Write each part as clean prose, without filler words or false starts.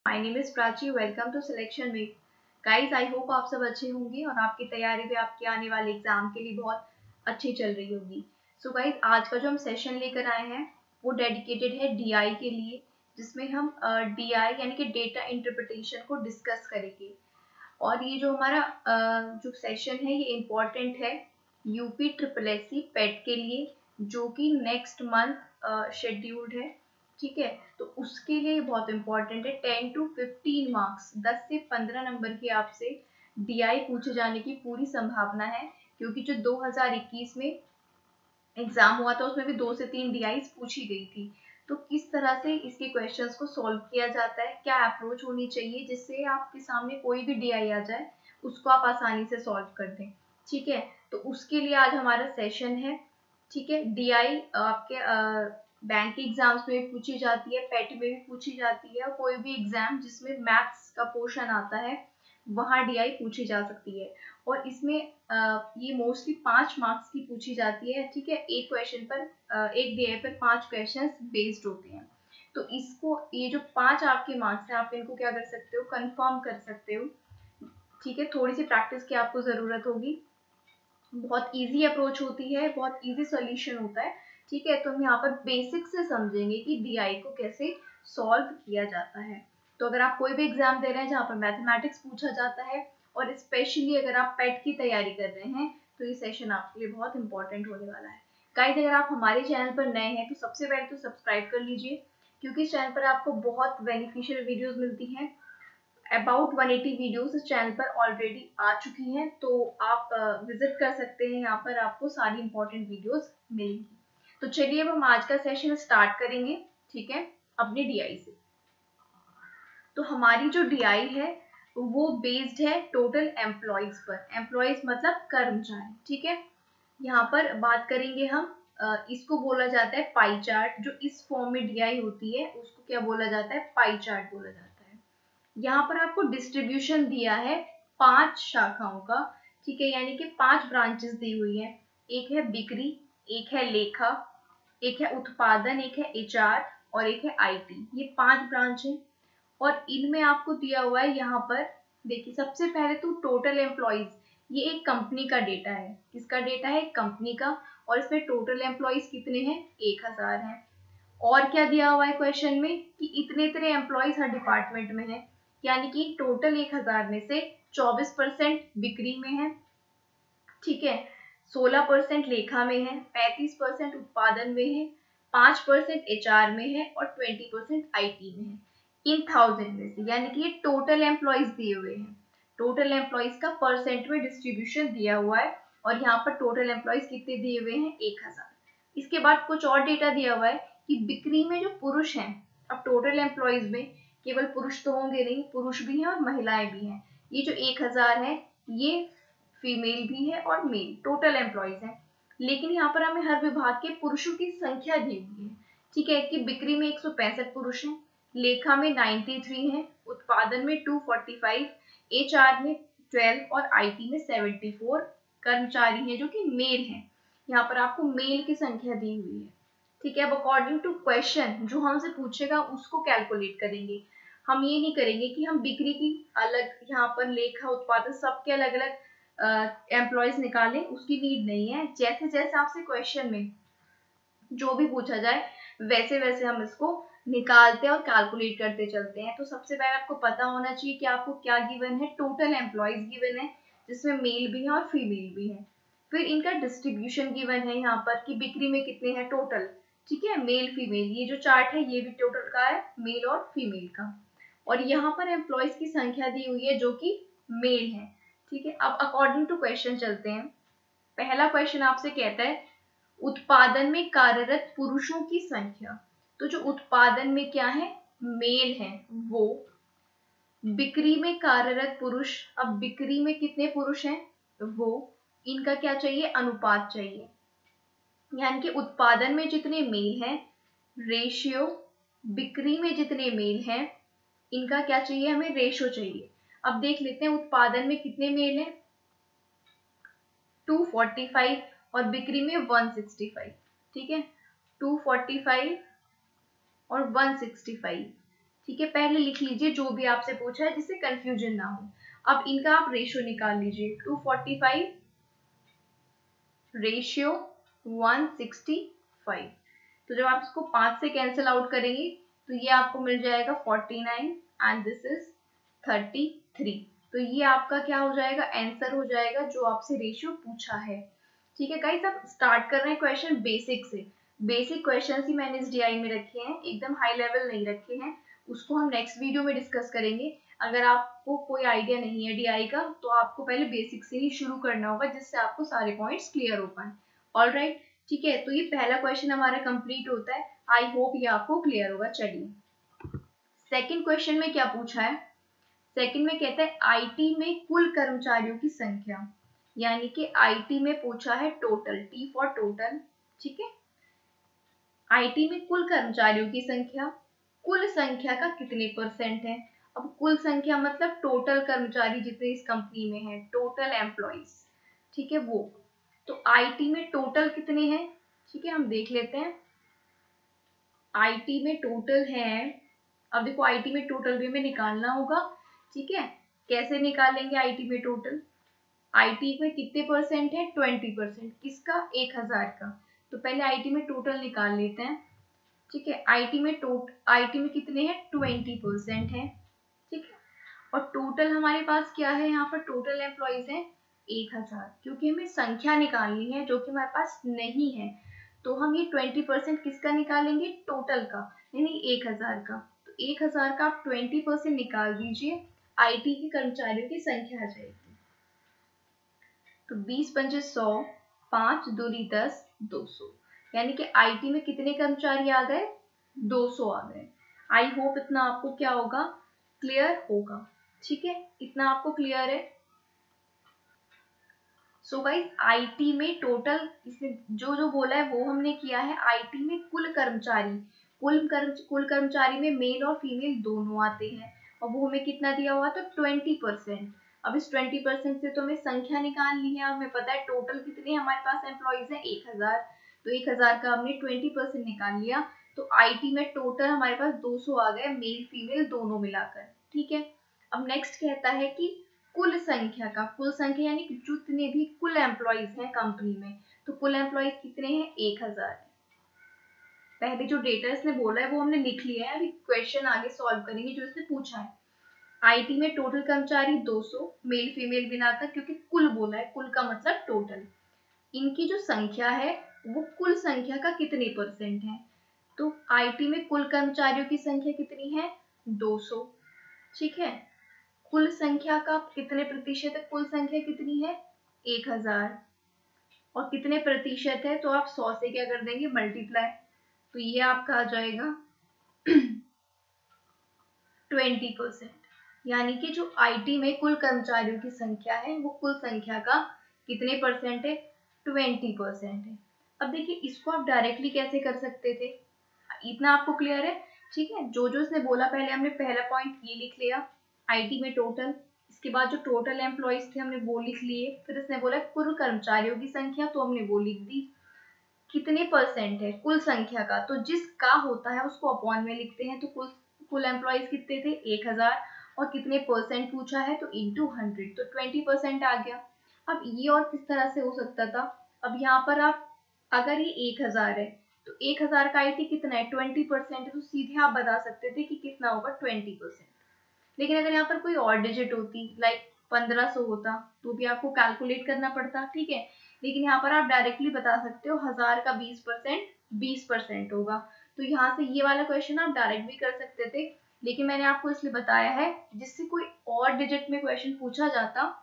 My name is Prachi. Welcome to selection week. Guys, I hope आप सब अच्छे होंगे और आपकी तैयारी भी आपके आने वाले एग्जाम के लिए बहुत अच्छी चल रही होगी। सो गाइस, आज का जो हम सेशन लेकर आए हैं वो डेडिकेटेड है डीआई के लिए, जिसमें हम डीआई यानी कि डेटा इंटरप्रिटेशन को डिस्कस करेंगे। और ये जो हमारा जो सेशन है ये इम्पोर्टेंट है यूपी ट्रिपल एससी पेट के लिए, जो कि नेक्स्ट मंथ शेड्यूल्ड है। ठीक है, तो उसके लिए बहुत इंपॉर्टेंट है। 10 to 15 मार्क्स, 10 से 15 नंबर की आपसे डीआई पूछे जाने की पूरी संभावना है, क्योंकि जो 2021 में एग्जाम हुआ था उसमें भी 2 से 3 डीआई पूछी गई थी। तो किस तरह से इसके क्वेश्चंस को सॉल्व किया जाता है, क्या अप्रोच होनी चाहिए जिससे आपके सामने कोई भी डीआई आ जाए उसको आप आसानी से सॉल्व कर दें। ठीक है, तो उसके लिए आज हमारा सेशन है। ठीक है, डीआई आपके बैंक के एग्जाम्स में भी पूछी जाती है, पेट में भी पूछी जाती है, और कोई भी एग्जाम जिसमें मैथ्स का पोर्शन आता है वहाँ डीआई पूछी जा सकती है। और इसमें ये मोस्टली 5 मार्क्स की पूछी जाती है। ठीक है, एक क्वेश्चन पर एक डीआई पर 5 क्वेश्चंस बेस्ड होते हैं। तो इसको ये जो 5 आपके मार्क्स हैं, आप इनको क्या कर सकते हो, कंफर्म कर सकते हो। ठीक है, थोड़ी सी प्रैक्टिस की आपको जरूरत होगी। बहुत इजी अप्रोच होती है, बहुत इजी सॉल्यूशन होता है। ठीक है, तो हम यहाँ पर बेसिक से समझेंगे कि डीआई को कैसे सॉल्व किया जाता है। तो अगर आप कोई भी एग्जाम दे रहे हैं जहाँ पर मैथमेटिक्स पूछा जाता है, और स्पेशली अगर आप पेट की तैयारी कर रहे हैं, तो ये सेशन आपके लिए बहुत इंपॉर्टेंट होने वाला है। गाइस, अगर आप हमारे चैनल पर नए हैं तो सबसे पहले तो सब्सक्राइब कर लीजिए, क्योंकि इस चैनल पर आपको बहुत बेनिफिशियल वीडियोस मिलती हैं। अबाउट 180 वीडियोस इस चैनल पर ऑलरेडी आ चुकी हैं, तो आप विजिट कर सकते हैं, यहाँ पर आपको सारी इंपॉर्टेंट वीडियोस मिलेंगी। तो चलिए अब हम आज का सेशन स्टार्ट करेंगे। ठीक है, अपने डीआई से। तो हमारी जो डीआई है वो बेस्ड है टोटल एम्प्लॉयज पर। एम्प्लॉयज मतलब कर्मचारी। ठीक है, यहाँ पर बात करेंगे हम इसको बोला जाता है पाई चार्ट। जो इस फॉर्म में डीआई होती है उसको क्या बोला जाता है, पाई चार्ट बोला जाता है। यहाँ पर आपको डिस्ट्रीब्यूशन दिया है 5 शाखाओं का। ठीक है, यानी कि 5 ब्रांचेस दी हुई है। एक है बिक्री, एक है लेखा, एक है उत्पादन, एक है एचआर और एक है आईटी। ये 5 ब्रांच है और इनमें आपको दिया हुआ है यहाँ पर। देखिए, सबसे पहले तो टोटल एम्प्लॉयज, ये एक कंपनी का डेटा है। किसका डेटा है, कंपनी का। और इसमें टोटल एम्प्लॉयज कितने हैं, 1000 हैं। और क्या दिया हुआ है क्वेश्चन में कि इतने इतने एम्प्लॉयज हर डिपार्टमेंट में है, यानी कि टोटल 1000 में से 24% बिक्री में है। ठीक है, 16% लेखा में है, 35% उत्पादन में है, 5% एचआर में है और 20% आईटी में है। इन 1000 में से, यानी कि ये टोटल एम्प्लॉयज दिए हुए हैं। टोटल एम्प्लॉयज का परसेंट में डिस्ट्रीब्यूशन दिया हुआ है, और यहाँ पर टोटल एम्प्लॉयज कितने दिए हुए हैं, 1000। इसके बाद कुछ और डेटा दिया हुआ है कि बिक्री में जो पुरुष हैं, अब टोटल एम्प्लॉयज में केवल पुरुष तो होंगे नहीं, पुरुष भी हैं और महिलाएं भी हैं। ये जो 1000 है ये फीमेल भी है और मेल, टोटल एम्प्लॉयज हैं। लेकिन यहाँ पर हमें हर विभाग के पुरुषों की संख्या दी हुई है। ठीक है, कि बिक्री में 165 पुरुष हैं, लेखा में 93 हैं, उत्पादन में 245, एचआर में 12 और आईटी में 74 कर्मचारी हैं जो कि मेल हैं। यहाँ पर आपको मेल की संख्या दी हुई है। ठीक है, अब अकॉर्डिंग टू क्वेश्चन जो हमसे पूछेगा उसको कैलकुलेट करेंगे। हम ये नहीं करेंगे कि हम बिक्री की अलग, यहाँ पर लेखा उत्पादन सबके अलग अलग एम्प्लॉयज निकालें, उसकी नीड नहीं है। जैसे जैसे आपसे क्वेश्चन में जो भी पूछा जाए वैसे वैसे हम इसको निकालते हैं और कैलकुलेट करते चलते हैं। तो सबसे पहले आपको पता होना चाहिए कि आपको क्या गिवन है, टोटल एम्प्लॉयज गिवन है, जिसमें मेल भी है और फीमेल भी है। फिर इनका डिस्ट्रीब्यूशन गिवन है यहाँ पर कि बिक्री में कितने हैं टोटल। ठीक है, मेल फीमेल, ये जो चार्ट है ये भी टोटल का है, मेल और फीमेल का। और यहाँ पर एम्प्लॉयज की संख्या दी हुई है जो कि मेल है। ठीक है, अब अकॉर्डिंग टू क्वेश्चन चलते हैं। पहला क्वेश्चन आपसे कहता है उत्पादन में कार्यरत पुरुषों की संख्या। तो जो उत्पादन में क्या है, मेल है वो। बिक्री में कार्यरत पुरुष, अब बिक्री में कितने पुरुष हैं वो, इनका क्या चाहिए, अनुपात चाहिए। यानी कि उत्पादन में जितने मेल हैं, रेशियो बिक्री में जितने मेल हैं, इनका क्या चाहिए, हमें रेशो चाहिए। अब देख लेते हैं उत्पादन में कितने मेल हैं, 245 और बिक्री में 165। ठीक है, 245 और 165। ठीक है, पहले लिख लीजिए जो भी आपसे पूछा है जिससे कंफ्यूजन ना हो। अब इनका आप रेशियो निकाल लीजिए, 245 रेशियो 165। तो जब आप इसको 5 से कैंसिल आउट करेंगे तो ये आपको मिल जाएगा 49 एंड दिस इज 33। तो ये आपका क्या हो जाएगा, आंसर हो जाएगा जो आपसे रेशियो पूछा है। ठीक है गाइस, अब स्टार्ट कर रहे हैं क्वेश्चन बेसिक से। बेसिक क्वेश्चन ही मैंने इस डीआई में रखे हैं, एकदम हाई लेवल नहीं रखे हैं, उसको हम नेक्स्ट वीडियो में डिस्कस करेंगे। अगर आपको कोई आइडिया नहीं है डीआई का तो आपको पहले बेसिक से ही शुरू करना होगा, जिससे आपको सारे पॉइंट्स क्लियर हो पाए। ऑलराइट, ठीक है, तो ये पहला क्वेश्चन हमारा कंप्लीट होता है। आई होप ये आपको क्लियर होगा। चलिए सेकंड क्वेश्चन में क्या पूछा है। सेकंड में कहता है आईटी में कुल कर्मचारियों की संख्या, यानी कि आईटी में पूछा है टोटल, टी फॉर टोटल। ठीक है, आईटी में कुल कर्मचारियों की संख्या, कुल संख्या का कितने परसेंट है। अब कुल संख्या मतलब टोटल कर्मचारी जितने इस कंपनी में है, टोटल एम्प्लॉइज। ठीक है, वो तो आईटी में टोटल कितने हैं। ठीक है, हम देख लेते हैं आईटी में टोटल है। अब देखो आईटी में टोटल भी हमें निकालना होगा। ठीक है, कैसे निकालेंगे आईटी में टोटल। आईटी में कितने परसेंट है, 20%। किसका, 1000 का। तो पहले आईटी में टोटल निकाल लेते हैं। ठीक है, आईटी में कितने हैं, 20% है। ठीक है, और टोटल हमारे पास क्या है, यहाँ पर टोटल एम्प्लॉइज है 1000, क्योंकि हमें संख्या निकालनी है जो कि हमारे पास नहीं है। तो हम ये 20% किसका निकालेंगे, टोटल का, यानी 1000 का। तो 1000 का आप 20% निकाल दीजिए, आईटी के कर्मचारियों की संख्या आ जाएगी। तो 20 पंचे 100, 5 दूनी 10, 200, यानी कि आईटी में कितने कर्मचारी आ गए, 200 आ गए। आई होप इतना आपको क्या होगा, क्लियर होगा। ठीक है, इतना आपको क्लियर है। सो गाइस, आईटी में टोटल इसने जो जो बोला है वो हमने किया है। आईटी में कुल कर्मचारी, कुल कर्मचारी में मेल और फीमेल दोनों आते हैं, और वो हमें कितना दिया हुआ था, 20%। अब इस 20% से तो हमें संख्या निकालनी है। हमें पता है टोटल कितने हमारे पास एम्प्लॉइज हैं, 1000। तो 1000 का हमने 20% निकाल लिया। तो आईटी में टोटल हमारे पास 200 आ गए, मेल फीमेल दोनों मिलाकर। ठीक है, अब नेक्स्ट कहता है कि कुल संख्या का, कुल संख्या यानी कि जितने भी कुल एम्प्लॉइज हैं कंपनी में, तो कुल एम्प्लॉइज कितने हैं, 1000 है। पहले जो डेटा इसने बोला है वो हमने लिख लिया है, अभी क्वेश्चन आगे सॉल्व करेंगे जो इसने पूछा है। आईटी में टोटल कर्मचारी 200, मेल फीमेल बिनाकर, क्योंकि कुल बोला है, कुल का मतलब टोटल। इनकी जो संख्या है वो कुल संख्या का कितने परसेंट है। तो आईटी में कुल कर्मचारियों की संख्या कितनी है, 200। ठीक है, कुल संख्या का कितने प्रतिशत है, कुल संख्या कितनी है, 1000। और कितने प्रतिशत है, तो आप 100 से क्या कर देंगे, मल्टीप्लाई। तो ये आपका आ जाएगा 20%। यानी कि जो आईटी में कुल कर्मचारियों की संख्या है वो कुल संख्या का कितने परसेंट है, 20% है। अब देखिए इसको आप डायरेक्टली कैसे कर सकते थे, इतना आपको क्लियर है। ठीक है, जो जो इसने बोला, पहले हमने पहला पॉइंट ये लिख लिया, आईटी में टोटल। इसके बाद जो टोटल एम्प्लॉइज थे हमने वो लिख लिए। फिर इसने बोला कुल कर्मचारियों की संख्या, तो हमने वो लिख दी। कितने परसेंट है कुल संख्या का, तो जिसका होता है उसको अपॉन में लिखते हैं। तो कुल एम्प्लॉइज कितने थे, 1000, और कितने परसेंट पूछा है, तो इंटू 100, तो 20% आ गया। अब ये और किस तरह से हो सकता था, अब यहाँ पर आप, अगर ये 1000 है तो 1000 का आईटी कितना है, 20% है, तो सीधे आप बता सकते थे कि कितना होगा, 20%। लेकिन अगर यहाँ पर कोई और डिजिट होती, लाइक 1500 होता, तो भी आपको कैलकुलेट करना पड़ता। ठीक है, लेकिन यहाँ पर आप डायरेक्टली बता सकते हो 1000 का 20% 20% होगा। तो यहाँ से ये वाला क्वेश्चन आप डायरेक्ट भी कर सकते थे, लेकिन मैंने आपको इसलिए बताया है जिससे कोई और डिजिट में क्वेश्चन पूछा जाता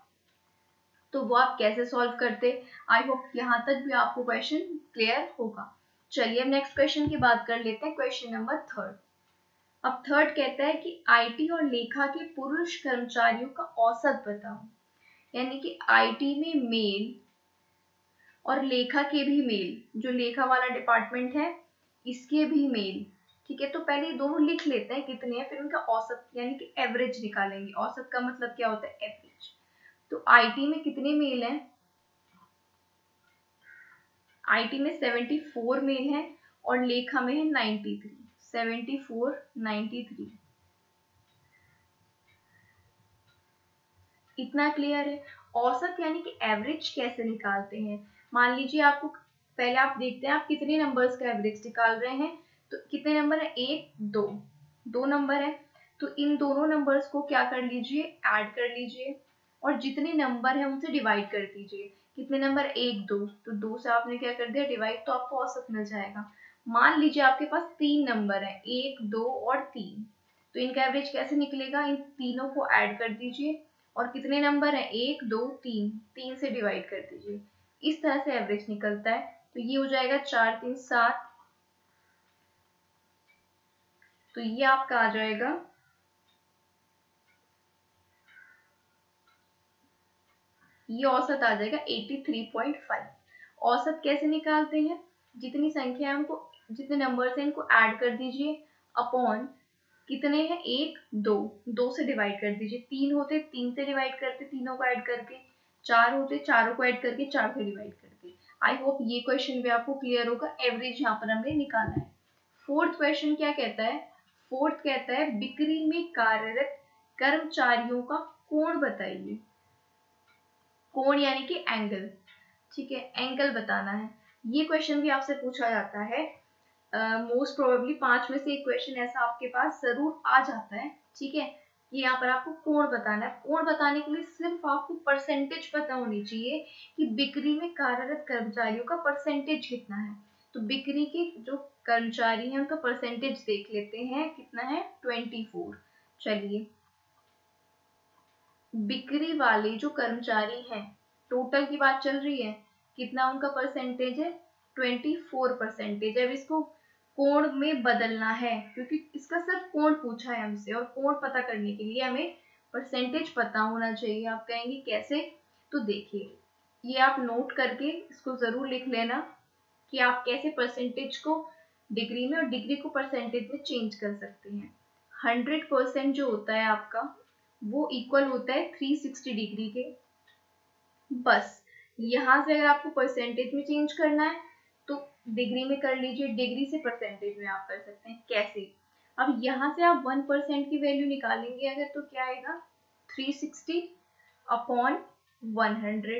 तो वो आप कैसे सॉल्व करते। आई होप यहाँ तक भी आपको क्वेश्चन क्लियर होगा। चलिए अब नेक्स्ट क्वेश्चन की बात कर लेते हैं, क्वेश्चन नंबर 3। अब थर्ड कहता है कि आईटी और लेखा के पुरुष कर्मचारियों का औसत बताओ, यानी कि आईटी में मेल और लेखा के भी मेल, जो लेखा वाला डिपार्टमेंट है इसके भी मेल। ठीक है, तो पहले दोनों लिख लेते हैं कितने हैं, फिर उनका औसत यानी कि एवरेज निकालेंगे। औसत का मतलब क्या होता है, एवरेज। तो आईटी में कितने मेल हैं, आईटी में 74 मेल हैं और लेखा में है 93। 74 93, इतना क्लियर है। औसत यानी कि एवरेज कैसे निकालते हैं। मान लीजिए आपको, पहले आप देखते हैं आप कितने नंबर्स का एवरेज निकाल रहे हैं। तो कितने नंबर है, 1 2, 2 नंबर है। तो इन दोनों नंबर्स को क्या कर लीजिए, ऐड कर लीजिए और जितने नंबर है उनसे डिवाइड कर दीजिए। कितने नंबर, 1 2, तो 2 से आपने क्या कर दिया डिवाइड, तो आपको औसत मिल जाएगा। मान लीजिए आपके पास 3 नंबर है, 1 2 और 3, तो इनका एवरेज कैसे निकलेगा, इन तीनों को ऐड कर दीजिए और कितने नंबर है, 1 2 3, 3 से डिवाइड कर दीजिए। इस तरह से एवरेज निकलता है। तो ये हो जाएगा 4 3 7, तो ये आपका आ जाएगा, ये औसत आ जाएगा 83.5। औसत कैसे निकालते हैं, जितनी संख्या है उनको, जितने नंबर्स हैं इनको ऐड कर दीजिए अपॉन कितने हैं, 1 2, 2 से डिवाइड कर दीजिए। 3 होते 3 से डिवाइड करते, तीनों को ऐड करके। 4 होते, चारों को ऐड करके 4 से डिवाइड करके। आई होप ये क्वेश्चन भी आपको क्लियर होगा। एवरेज यहाँ पर हमने निकाला है। फोर्थ क्वेश्चन क्या कहता है, फोर्थ कहता है बिक्री में कार्यरत कर्मचारियों का कोण बताइए। कोण यानी कि एंगल, ठीक है, एंगल बताना है। ये क्वेश्चन भी आपसे पूछा जाता है। मोस्ट प्रोबेबली 5 में से एक क्वेश्चन ऐसा आपके पास जरूर आ जाता है, ठीक है। ये यहाँ पर आपको कोण बताना है। कोण बताने के लिए सिर्फ आपको परसेंटेज पता होनी चाहिए कि बिक्री में कार्यरत कर्मचारियों का परसेंटेज कितना है। तो बिक्री के जो कर्मचारी हैं उनका परसेंटेज देख लेते हैं, कितना है, 24। चलिए, बिक्री वाले जो कर्मचारी हैं, टोटल की बात चल रही है, कितना उनका परसेंटेज है, 24%। अब इसको कोण में बदलना है, क्योंकि इसका सिर्फ कोण पूछा है हमसे और कोण पता करने के लिए हमें परसेंटेज पता होना चाहिए। आप कहेंगे कैसे, तो देखिए, ये आप नोट करके इसको जरूर लिख लेना कि आप कैसे परसेंटेज को डिग्री में और डिग्री को परसेंटेज में चेंज कर सकते हैं। 100% जो होता है आपका, वो इक्वल होता है 360 डिग्री के। बस यहाँ से अगर आपको परसेंटेज में चेंज करना है तो डिग्री में कर लीजिए, डिग्री से परसेंटेज में आप कर सकते हैं। कैसे, अब यहाँ से आप 1% की वैल्यू निकालेंगे अगर, तो क्या आएगा, 360 अपॉन 100,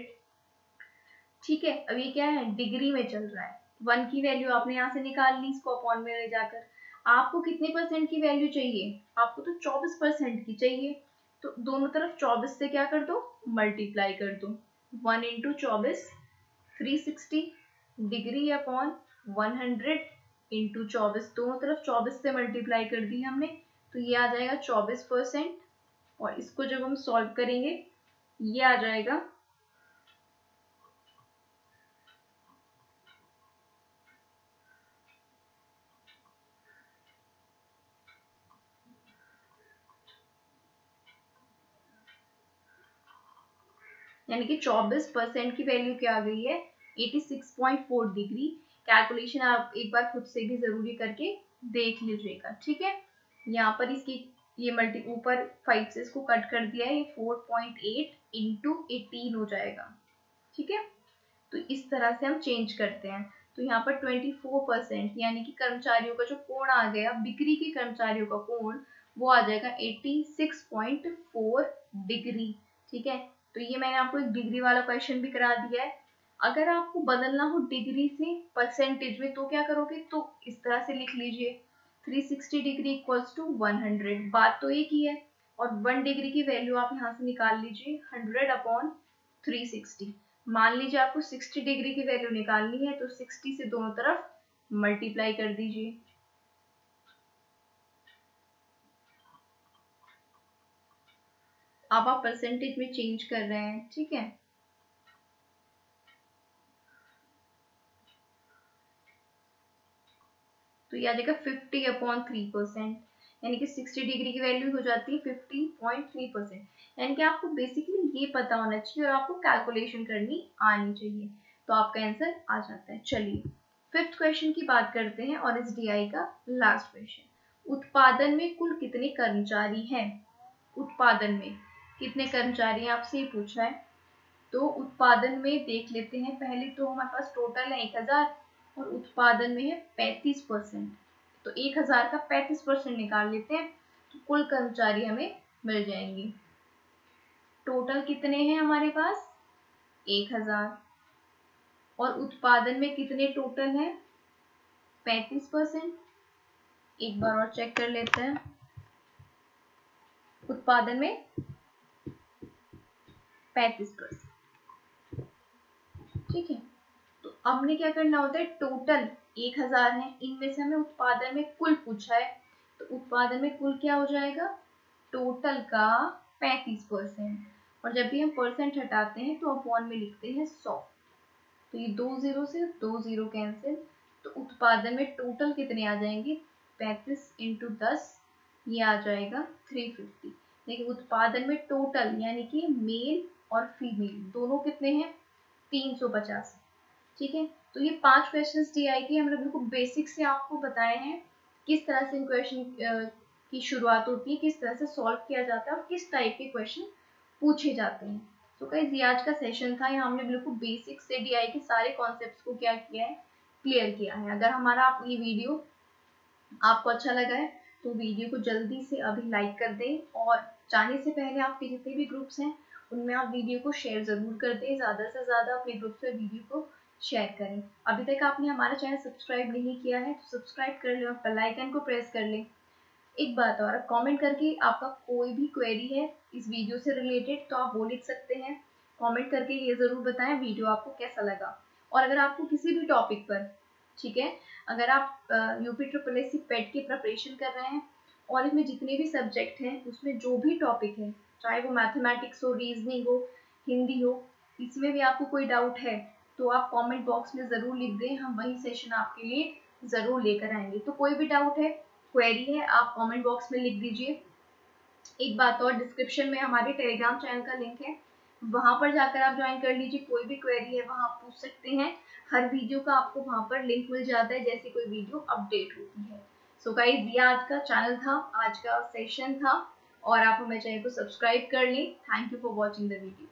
ठीक है। अब ये क्या है, डिग्री में चल रहा है। 1 की वैल्यू आपने यहाँ से निकाल ली, इसको अपॉन में ले जाकर। आपको कितने परसेंट की वैल्यू चाहिए, आपको तो 24% की चाहिए। तो दोनों तरफ 24 से क्या कर दो, मल्टीप्लाई कर दो। 1 इंटू 24, 360 डिग्री अपॉन 100 इंटू 24, दोनों तरफ 24 से मल्टीप्लाई कर दी हमने, तो ये आ जाएगा 24%। और इसको जब हम सॉल्व करेंगे, ये आ जाएगा यानी कि 24% की वैल्यू क्या आ गई है, 86.4 डिग्री। कैलकुलेशन आप एक बार खुद से भी जरूरी करके देख लीजिएगा, ठीक है। यहाँ पर इसकी ये मल्टी ऊपर 5 से इसको कट कर दिया है, ये 4.8 इंटू 18 हो जाएगा, ठीक है। तो इस तरह से हम चेंज करते हैं। तो यहाँ पर 24% यानी कि कर्मचारियों का जो कोण आ गया, बिक्री के कर्मचारियों का कोण, वो आ जाएगा 86.4 डिग्री, ठीक है। तो ये मैंने आपको एक डिग्री वाला क्वेश्चन भी करा दिया है। अगर आपको बदलना हो डिग्री से परसेंटेज में, तो क्या करोगे, तो इस तरह से लिख लीजिए, 360 डिग्री इक्वल्स टू 100। बात तो एक ही है। और 1 डिग्री की वैल्यू आप यहाँ से निकाल लीजिए, 100 अपॉन 360। मान लीजिए आपको 60 डिग्री की वैल्यू निकालनी है, तो 60 से दोनों तरफ मल्टीप्लाई कर दीजिए। अब आप परसेंटेज में चेंज कर रहे हैं, ठीक है। तो ये आ जाएगा 50 अपॉन 3%, यानी कि 60 डिग्री की वैल्यू हो जाती है 50.3%। यानी कि आपको बेसिकली ये पता होना चाहिए और आपको कैलकुलेशन करनी आनी चाहिए, तो आपका आंसर आ जाता है। चलिए, फिफ्थ क्वेश्चन की बात करते हैं और इस डीआई का लास्ट क्वेश्चन। उत्पादन में कुल कितने कर्मचारी हैं, उत्पादन में कितने कर्मचारी हैं आपसे ये पूछा है। तो उत्पादन में देख लेते हैं, पहले तो हमारे पास टोटल है 1000 और उत्पादन में है 35%। तो 1000 का 35% निकाल लेते हैं, तो कुल कर्मचारी हमें मिल जाएंगे। टोटल कितने हैं हमारे पास 1000, और उत्पादन में कितने टोटल हैं 35%। एक बार और चेक कर लेते हैं, उत्पादन में 35%। ठीक है, तो हमने क्या करना होता है, टोटल 1000 है, इनमें से हमें उत्पादन में कुल पूछा है, तो उत्पादन में कुल क्या हो जाएगा, टोटल का 35%। और जब भी हम परसेंट हटाते हैं तो अपॉन में लिखते हैं 100, तो ये 2 0 से 2 0 कैंसिल, तो उत्पादन में टोटल कितने आ जाएंगे 35 इंटू 10, ये आ जाएगा 350। देखिए उत्पादन में टोटल यानी कि मेल और फीमेल दोनों कितने हैं 350। ठीक है, तो ये 5 क्वेश्चंस टीआई के हमने बिल्कुल बेसिक से आपको बताए हैं, किस तरह से इन क्वेश्चन की शुरुआत होती है, किस तरह से सॉल्व किया जाता है और किस टाइप के क्वेश्चन पूछे जाते हैं। तो गाइस ये आज का सेशन था, यहाँ हमने बिल्कुल बेसिक से डीआई के सारे कॉन्सेप्ट्स को क्या किया है, क्लियर किया है। अगर हमारा आप ये वीडियो आपको अच्छा लगा है तो वीडियो को जल्दी से अभी लाइक कर दें, और जाने से पहले आपके जितने भी ग्रुप्स हैं उनमें आप वीडियो को शेयर जरूर कर दें, ज़्यादा से ज़्यादा अपने ग्रुप से वीडियो को शेयर करें। अभी तक आपने हमारा चैनल सब्सक्राइब नहीं किया है तो सब्सक्राइब कर लें और बेल आइकन को प्रेस कर लें। एक बात और, कमेंट करके आपका कोई भी क्वेरी है इस वीडियो से रिलेटेड तो आप वो लिख सकते हैं। कमेंट करके ये ज़रूर बताएं वीडियो आपको कैसा लगा। और अगर आपको किसी भी टॉपिक पर, ठीक है, अगर आप यूपी ट्रिपल एस सी पेट की प्रिपरेशन कर रहे हैं और इसमें जितने भी सब्जेक्ट हैं उसमें जो भी टॉपिक है, चाहे वो मैथमेटिक्स हो, रीजनिंग हो, हिंदी हो, इसमें भी आपको कोई डाउट है तो आप कमेंट बॉक्स में ज़रूर लिख दें, हम वही सेशन आपके लिए ज़रूर लेकर आएंगे। तो कोई भी डाउट है, क्वेरी है, आप कमेंट बॉक्स में लिख दीजिए। एक बात और, डिस्क्रिप्शन में हमारे टेलीग्राम चैनल का लिंक है, वहां पर जाकर आप ज्वाइन कर लीजिए, कोई भी क्वेरी है वहां आप पूछ सकते हैं। हर वीडियो का आपको वहां पर लिंक मिल जाता है जैसे कोई वीडियो अपडेट होती है। सो गाइस ये आज का चैनल था, आज का सेशन था, और आप हमारे चैनल को सब्सक्राइब कर लें। Thank you for watching the video.